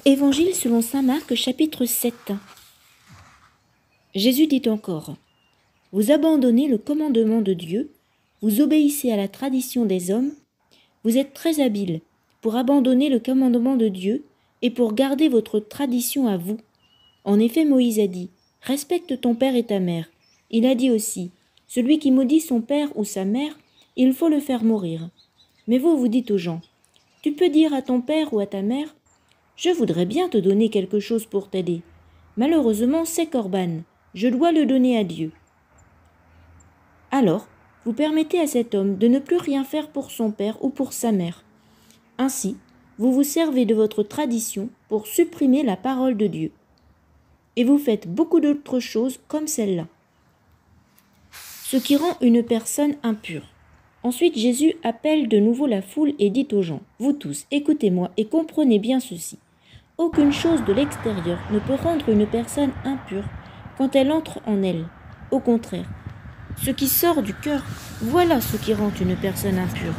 Évangile selon saint Marc, chapitre 7. Jésus dit encore : vous abandonnez le commandement de Dieu, vous obéissez à la tradition des hommes, vous êtes très habiles pour abandonner le commandement de Dieu et pour garder votre tradition à vous. En effet, Moïse a dit : respecte ton père et ta mère. Il a dit aussi : celui qui maudit son père ou sa mère, il faut le faire mourir. Mais vous dites aux gens : tu peux dire à ton père ou à ta mère : je voudrais bien te donner quelque chose pour t'aider. Malheureusement, c'est Corban. Je dois le donner à Dieu. Alors, vous permettez à cet homme de ne plus rien faire pour son père ou pour sa mère. Ainsi, vous vous servez de votre tradition pour supprimer la parole de Dieu. Et vous faites beaucoup d'autres choses comme celle-là. Ce qui rend une personne impure. Ensuite, Jésus appelle de nouveau la foule et dit aux gens : vous tous, écoutez-moi et comprenez bien ceci. Aucune chose de l'extérieur ne peut rendre une personne impure quand elle entre en elle. Au contraire, ce qui sort du cœur, voilà ce qui rend une personne impure.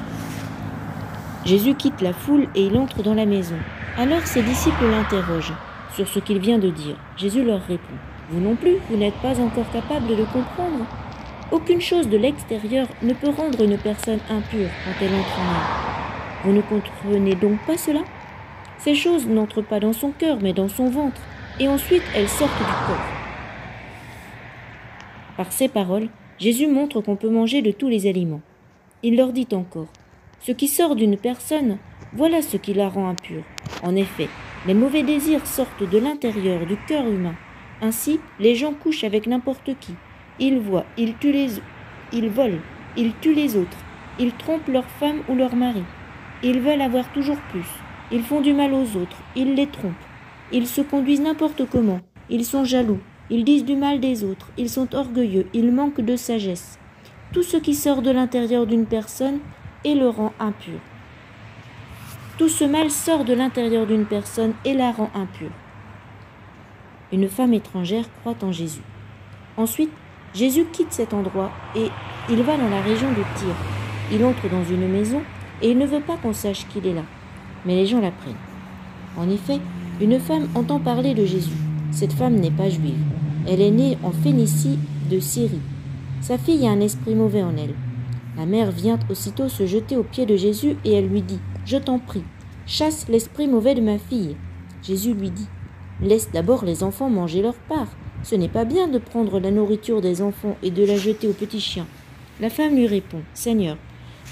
Jésus quitte la foule et il entre dans la maison. Alors ses disciples l'interrogent sur ce qu'il vient de dire. Jésus leur répond : vous non plus, vous n'êtes pas encore capables de le comprendre. Aucune chose de l'extérieur ne peut rendre une personne impure quand elle entre en elle. Vous ne comprenez donc pas cela ? Ces choses n'entrent pas dans son cœur, mais dans son ventre, et ensuite elles sortent du corps. Par ces paroles, Jésus montre qu'on peut manger de tous les aliments. Il leur dit encore : ce qui sort d'une personne, voilà ce qui la rend impure. En effet, les mauvais désirs sortent de l'intérieur du cœur humain. Ainsi, les gens couchent avec n'importe qui. Ils voient, ils volent, ils tuent les autres, ils trompent leur femme ou leur mari. Ils veulent avoir toujours plus. Ils font du mal aux autres, ils les trompent. Ils se conduisent n'importe comment, ils sont jaloux, ils disent du mal des autres, ils sont orgueilleux, ils manquent de sagesse. Tout ce qui sort de l'intérieur d'une personne et le rend impur. Tout ce mal sort de l'intérieur d'une personne et la rend impure. Une femme étrangère croit en Jésus. Ensuite, Jésus quitte cet endroit et il va dans la région de Tyr. Il entre dans une maison et il ne veut pas qu'on sache qu'il est là. Mais les gens l'apprennent. En effet, une femme entend parler de Jésus. Cette femme n'est pas juive. Elle est née en Phénicie de Syrie. Sa fille a un esprit mauvais en elle. La mère vient aussitôt se jeter aux pieds de Jésus et elle lui dit : je t'en prie, chasse l'esprit mauvais de ma fille. Jésus lui dit : laisse d'abord les enfants manger leur part. Ce n'est pas bien de prendre la nourriture des enfants et de la jeter aux petits chiens. La femme lui répond : Seigneur,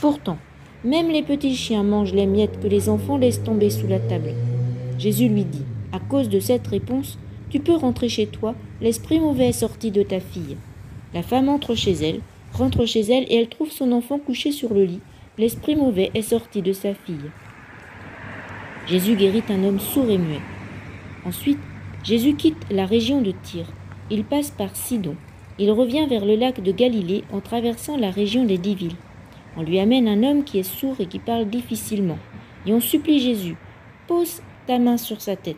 pourtant, même les petits chiens mangent les miettes que les enfants laissent tomber sous la table. Jésus lui dit : à cause de cette réponse, tu peux rentrer chez toi, l'esprit mauvais est sorti de ta fille. La femme rentre chez elle et elle trouve son enfant couché sur le lit. L'esprit mauvais est sorti de sa fille. Jésus guérit un homme sourd et muet. Ensuite, Jésus quitte la région de Tyr. Il passe par Sidon. Il revient vers le lac de Galilée en traversant la région des 10 villes. On lui amène un homme qui est sourd et qui parle difficilement. Et on supplie Jésus : pose ta main sur sa tête.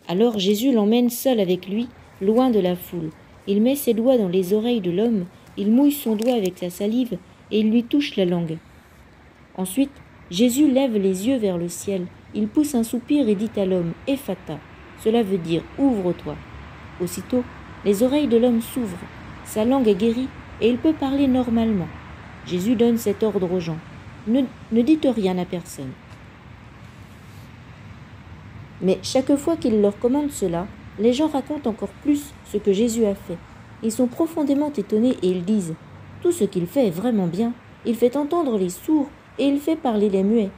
Alors Jésus l'emmène seul avec lui, loin de la foule. Il met ses doigts dans les oreilles de l'homme, il mouille son doigt avec sa salive et il lui touche la langue. Ensuite, Jésus lève les yeux vers le ciel. Il pousse un soupir et dit à l'homme : Ephata. Cela veut dire : ouvre-toi. Aussitôt, les oreilles de l'homme s'ouvrent, sa langue est guérie et il peut parler normalement. Jésus donne cet ordre aux gens : ne dites rien à personne. Mais chaque fois qu'il leur commande cela, les gens racontent encore plus ce que Jésus a fait. Ils sont profondément étonnés et ils disent : tout ce qu'il fait est vraiment bien. Il fait entendre les sourds et il fait parler les muets.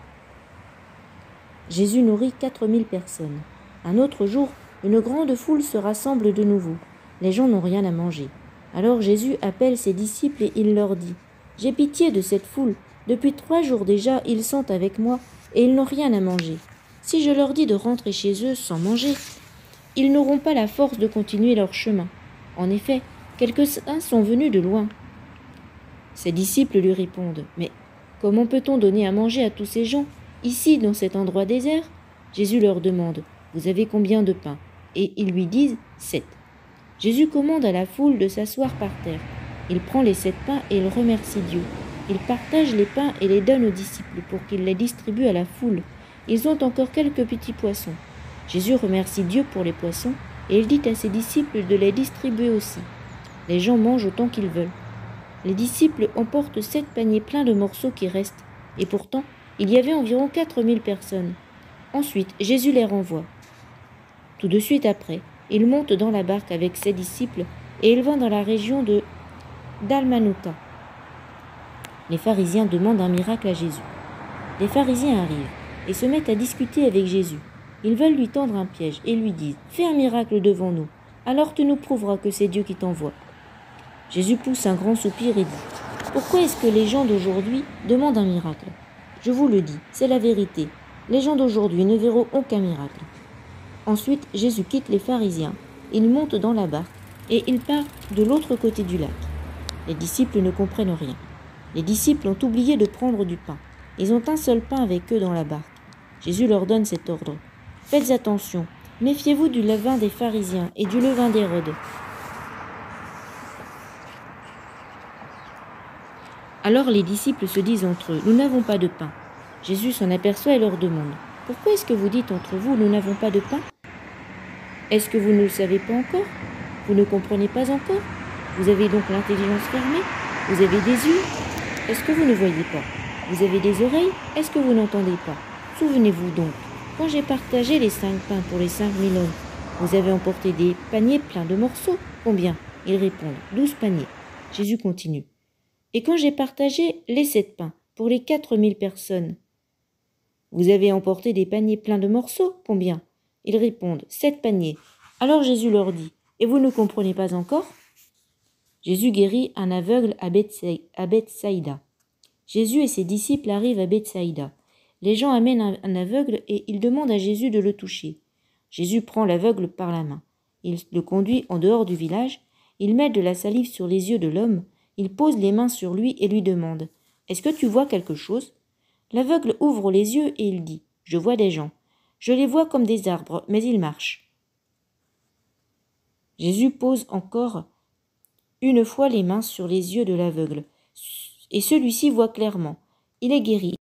Jésus nourrit 4000 personnes. Un autre jour, une grande foule se rassemble de nouveau. Les gens n'ont rien à manger. Alors Jésus appelle ses disciples et il leur dit : j'ai pitié de cette foule. Depuis 3 jours déjà, ils sont avec moi et ils n'ont rien à manger. Si je leur dis de rentrer chez eux sans manger, ils n'auront pas la force de continuer leur chemin. En effet, quelques-uns sont venus de loin. Ses disciples lui répondent : mais comment peut-on donner à manger à tous ces gens, ici, dans cet endroit désert ? Jésus leur demande : vous avez combien de pains ? Et ils lui disent : 7. Jésus commande à la foule de s'asseoir par terre. Il prend les 7 pains et il remercie Dieu. Il partage les pains et les donne aux disciples pour qu'ils les distribuent à la foule. Ils ont encore quelques petits poissons. Jésus remercie Dieu pour les poissons et il dit à ses disciples de les distribuer aussi. Les gens mangent autant qu'ils veulent. Les disciples emportent 7 paniers pleins de morceaux qui restent, et pourtant, il y avait environ 4000 personnes. Ensuite, Jésus les renvoie. Tout de suite après, il monte dans la barque avec ses disciples et il va dans la région de Dalmanuta. Les pharisiens demandent un miracle à Jésus. Les pharisiens arrivent et se mettent à discuter avec Jésus. Ils veulent lui tendre un piège et lui disent « Fais un miracle devant nous, alors tu nous prouveras que c'est Dieu qui t'envoie. » Jésus pousse un grand soupir et dit « Pourquoi est-ce que les gens d'aujourd'hui demandent un miracle? Je vous le dis, c'est la vérité. Les gens d'aujourd'hui ne verront aucun miracle. » Ensuite, Jésus quitte les pharisiens, il monte dans la barque et il part de l'autre côté du lac. Les disciples ne comprennent rien. Les disciples ont oublié de prendre du pain. Ils ont un seul pain avec eux dans la barque. Jésus leur donne cet ordre. « Faites attention, méfiez-vous du levain des pharisiens et du levain d'Hérode. » Alors les disciples se disent entre eux, « Nous n'avons pas de pain. » Jésus s'en aperçoit et leur demande, « Pourquoi est-ce que vous dites entre vous, nous n'avons pas de pain? Est-ce que vous ne le savez pas encore? Vous ne comprenez pas encore? Vous avez donc l'intelligence fermée? Vous avez des yeux? Est-ce que vous ne voyez pas? Vous avez des oreilles? Est-ce que vous n'entendez pas? Souvenez-vous donc, quand j'ai partagé les 5 pains pour les 5000 hommes, vous avez emporté des paniers pleins de morceaux. Combien? Ils répondent, 12 paniers. Jésus continue. Et quand j'ai partagé les 7 pains pour les 4000 personnes, vous avez emporté des paniers pleins de morceaux. Combien? Ils répondent, 7 paniers. Alors Jésus leur dit, et vous ne comprenez pas encore? Jésus guérit un aveugle à Bethsaïda. Jésus et ses disciples arrivent à Bethsaïda. Les gens amènent un aveugle et ils demandent à Jésus de le toucher. Jésus prend l'aveugle par la main. Il le conduit en dehors du village. Il met de la salive sur les yeux de l'homme. Il pose les mains sur lui et lui demande « Est-ce que tu vois quelque chose ?» L'aveugle ouvre les yeux et il dit « Je vois des gens. Je les vois comme des arbres, mais ils marchent. » Jésus pose encore une fois les mains sur les yeux de l'aveugle, et celui-ci voit clairement. Il est guéri.